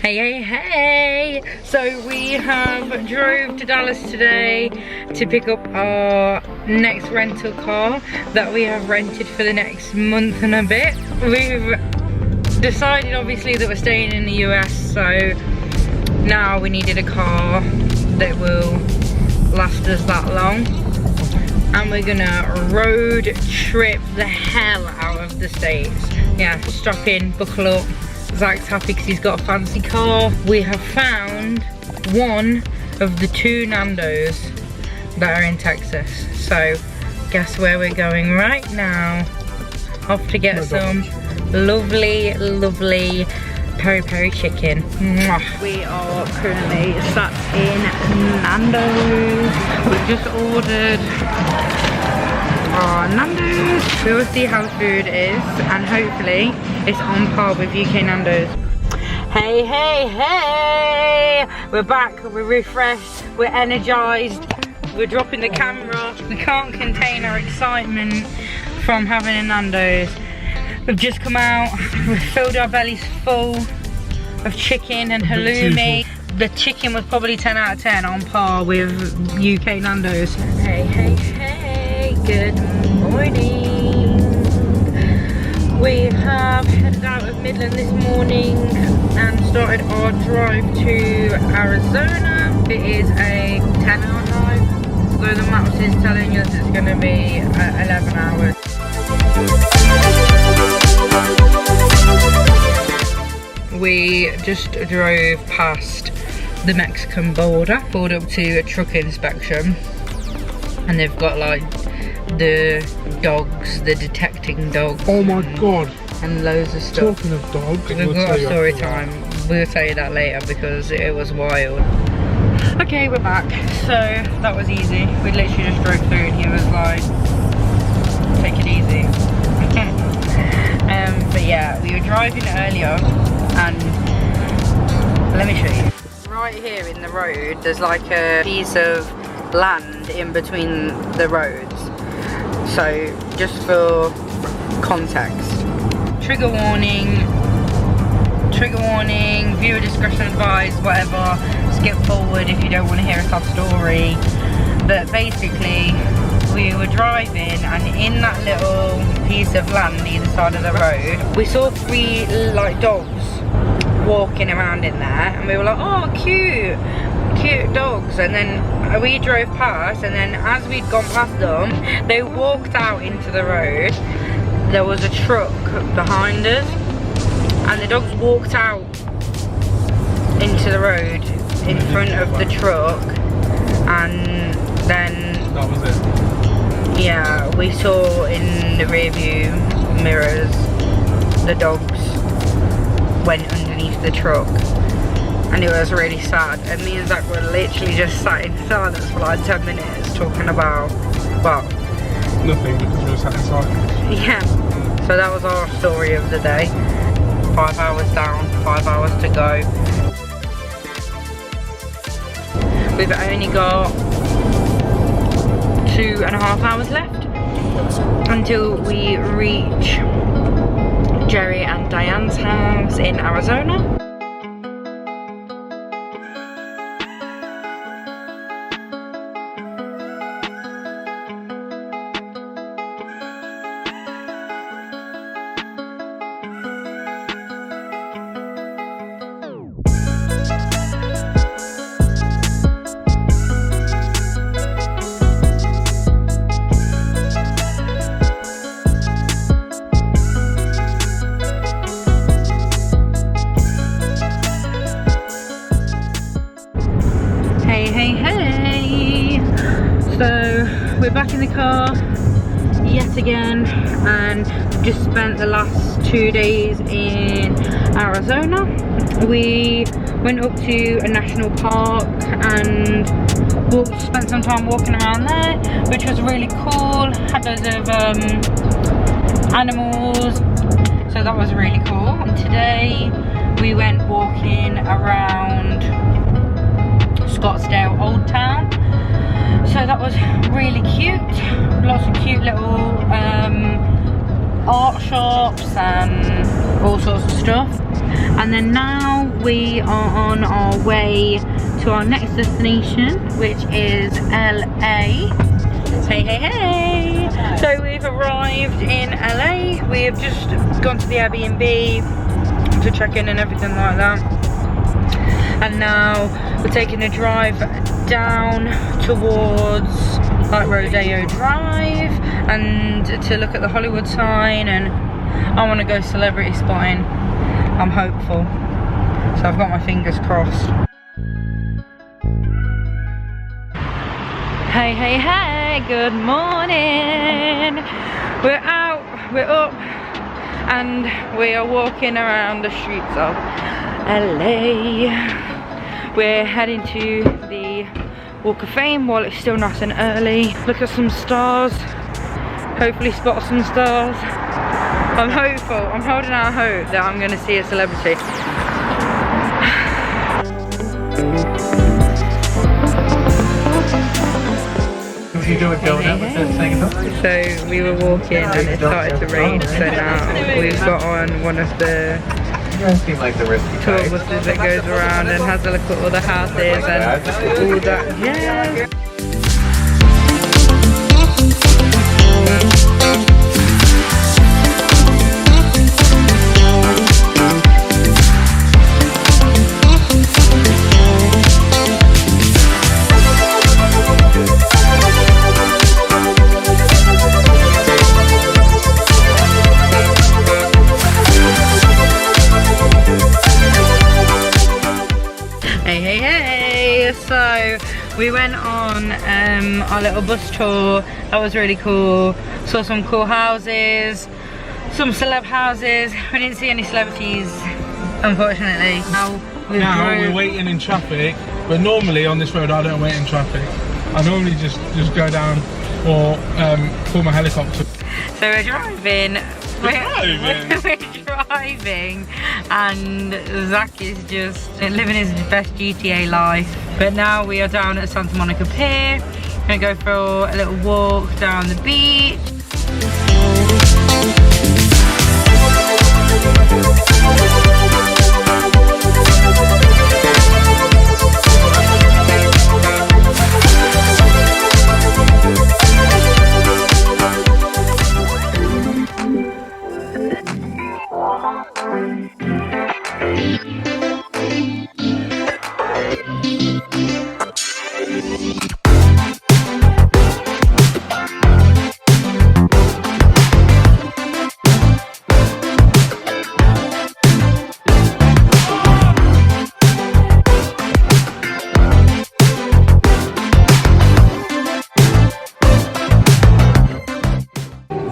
Hey. So we have drove to Dallas today to pick up our next rental car that we have rented for the next month and a bit. We've decided obviously that we're staying in the US, so now we needed a car that will last us that long. And we're gonna road trip the hell out of the States. Yeah, strap in, buckle up. Zach's happy because he's got a fancy car. We have found one of the 2 Nando's that are in Texas. So guess where we're going right now? Off to get some lovely peri-peri chicken. Mwah. We are currently sat in Nando's. We've just ordered our Nando's. We will see how the food is and hopefully it's on par with UK Nando's. Hey! We're back, we're refreshed, we're energized, we're dropping the camera. We can't contain our excitement from having a Nando's. We've just come out, we've filled our bellies full of chicken and halloumi. The chicken was probably 10 out of 10 on par with UK Nando's. Hey, good morning. We have headed out of Midland this morning and started our drive to Arizona. It is a 10-hour drive, so the maps is telling us it's going to be 11 hours. We just drove past the Mexican border, pulled up to a truck inspection, and they've got like the dogs, the detecting dogs. Oh my god. And loads of stuff. Talking of dogs, we've got a story time. We'll tell you that later because it was wild. Okay, we're back. So that was easy. We literally just drove through and he was like, take it easy. But yeah, we were driving earlier and let me show you. Right here in the road, there's like a piece of land in between the roads. So just for context, trigger warning, viewer discretion advised, whatever, skip forward if you don't want to hear a sad story. But basically we were driving and in that little piece of land either side of the road, we saw 3 like dogs walking around in there and we were like, oh cute dogs. And then we drove past and then as we'd gone past them, they walked out into the road. There was a truck behind us and the dogs walked out into the road in front of the truck, and then that was it. Yeah, we saw in the rear view mirrors the dogs went underneath the truck and it was really sad, and me and Zach were literally just sat in silence for like 10 minutes talking about, well, nothing, because we were sat inside. Yeah, so that was our story of the day. 5 hours down, 5 hours to go. We've only got 2.5 hours left until we reach Jerry and Diane's house in Arizona. Hey. So we're back in the car yet again and just spent the last 2 days in Arizona. We went up to a national park and spent some time walking around there, which was really cool. Had loads of animals, so that was really cool. And today we went walking around Scottsdale Old Town, so that was really cute. Lots of cute little art shops and all sorts of stuff. And then now we are on our way to our next destination, which is LA. Hey, hey, hey! So we've arrived in LA. We have just gone to the Airbnb to check in and everything like that. And now we're taking a drive down towards like Rodeo Drive and to look at the Hollywood sign, and I want to go celebrity spotting. I'm hopeful, so I've got my fingers crossed. Hey, hey, hey, good morning. We're out, we're up, and we are walking around the streets of LA. We're heading to the Walk of Fame while it's still nice and early. Look at some stars, hopefully spot some stars. I'm hopeful, I'm holding out hope that I'm gonna see a celebrity. You do a donut with the thing up? So we were walking and it started to rain, so now we've got on one of the You guys seem like the risky tour type. buses that goes around and has a look at all the houses and all that. Yeah. So we went on our little bus tour. That was really cool. Saw some cool houses, some celeb houses. We didn't see any celebrities, unfortunately. Now we're waiting in traffic, but normally on this road I don't wait in traffic. I normally just go down or call my helicopter. So we're driving. We're driving, and Zach is just living his best GTA life. But now we are down at Santa Monica Pier. Gonna go for a little walk down the beach.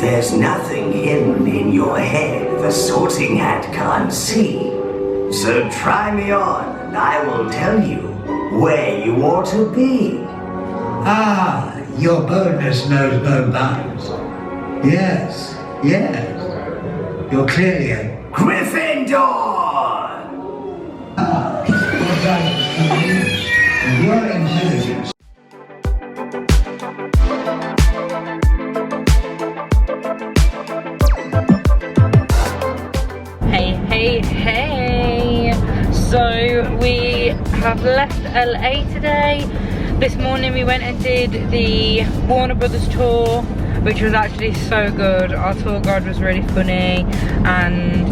There's nothing hidden in your head the sorting hat can't see. So try me on and I will tell you where you ought to be. Ah, your boldness knows no bounds. Yes, yes. You're clearly a Gryffindor! your balance and your intelligence. Hey, so we have left LA today. This morning we went and did the Warner Brothers tour, which was actually so good. Our tour guide was really funny, and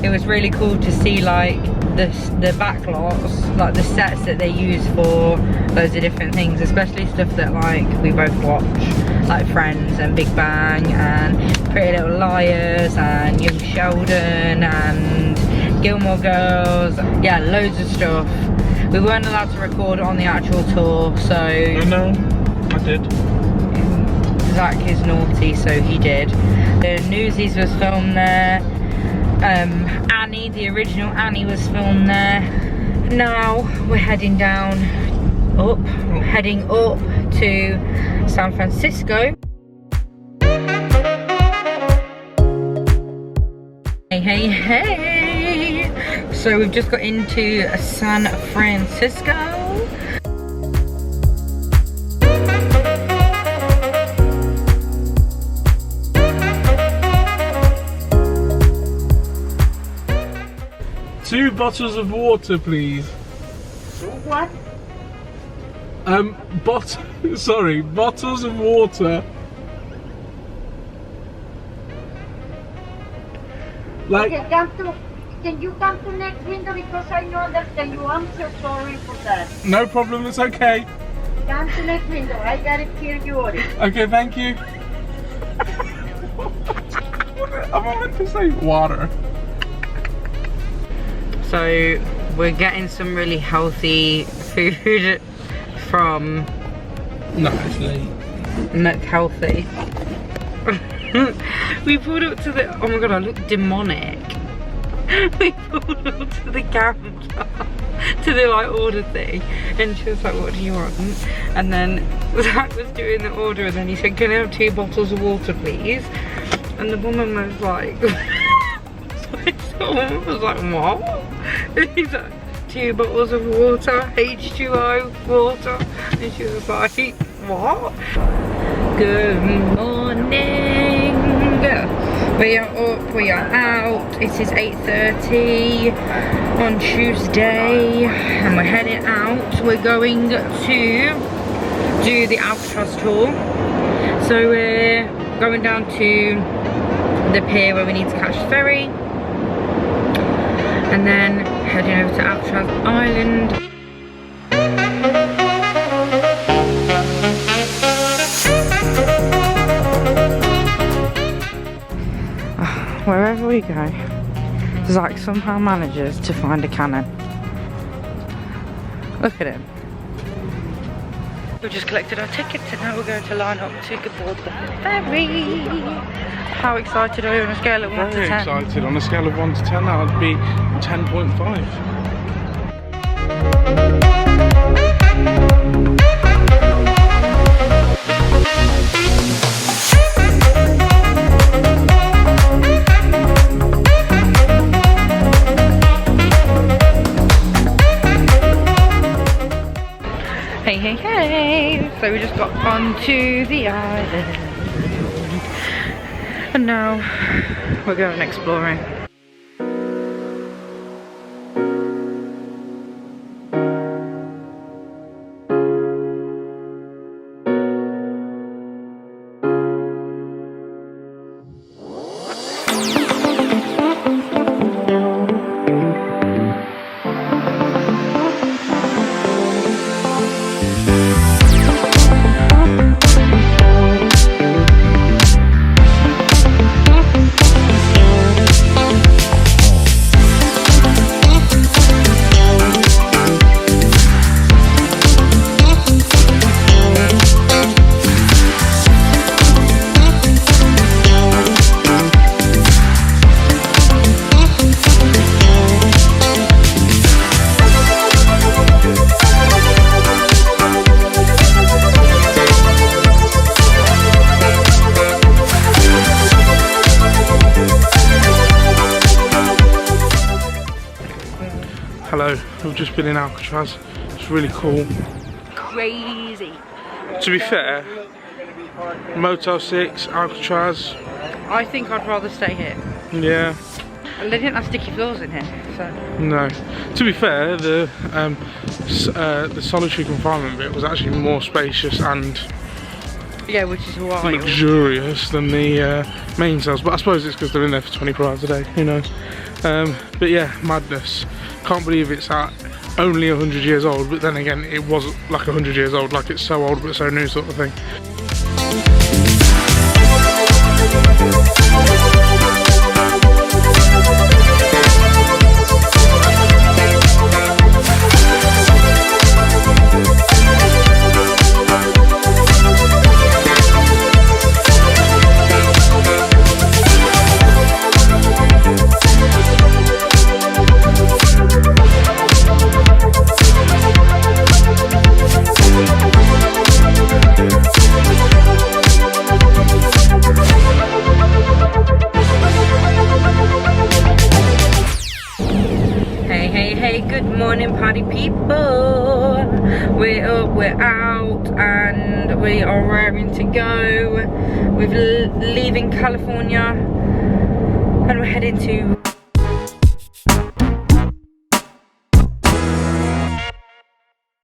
it was really cool to see like the backlots, like the sets that they use for loads of different things, especially stuff that like we both watch, like Friends and Big Bang and Pretty Little Liars and Young Sheldon and Gilmore Girls. Yeah, loads of stuff. We weren't allowed to record on the actual tour, so No, I did. Zach is naughty, so he did. The Newsies was filmed there. Annie, the original Annie, was filmed there. Now we're heading heading up to San Francisco. Hey. So we've just got into San Francisco. bottles of water, please. What? Bottles of water. Like, Okay, can you come to next window because I don't understand you. I'm so sorry for that. no problem, it's okay. Come to next window. I gotta hear you order. Okay, thank you. I wanted to say water. So we're getting some really healthy food from No, it's late. McHealthy. We pulled up to the, oh my god, I look demonic. We pulled up to the counter, to the like order thing, and she was like, what do you want? And then Zach was doing the order, and then he said, can I have 2 bottles of water please? And the woman was like, the woman was like, what? And he's like, 2 bottles of water, H2O water. And she was like, what? Good morning. We are up, we are out. It is 8:30 on Tuesday and we're heading out. We're going to do the Alcatraz tour. So we're going down to the pier where we need to catch the ferry. And then heading over to Alcatraz Island. Wherever we go, Zach somehow manages to find a cannon. Look at him. We've just collected our tickets and now we're going to line up to board the ferry. How excited are you on a scale of 1 to 10? Very excited. On a scale of 1 to 10, that would be 10.5. Hey, so we just got onto the island and now we're going exploring. Hello, we've just been in Alcatraz. It's really cool. Crazy. To be fair, Motel 6, Alcatraz. I think I'd rather stay here. Yeah. They didn't have sticky floors in here, so. No. To be fair, the solitary confinement bit was actually more spacious and Yeah, which is wild. luxurious than the main cells. But I suppose it's because they're in there for 24 hours a day. Who knows? But yeah, madness. Can't believe it's at only 100 years old. But then again, it was like 100 years old. Like it's so old but so new, sort of thing. Good morning, party people. We're up, we're out, and we are raring to go. We're leaving California and we're heading to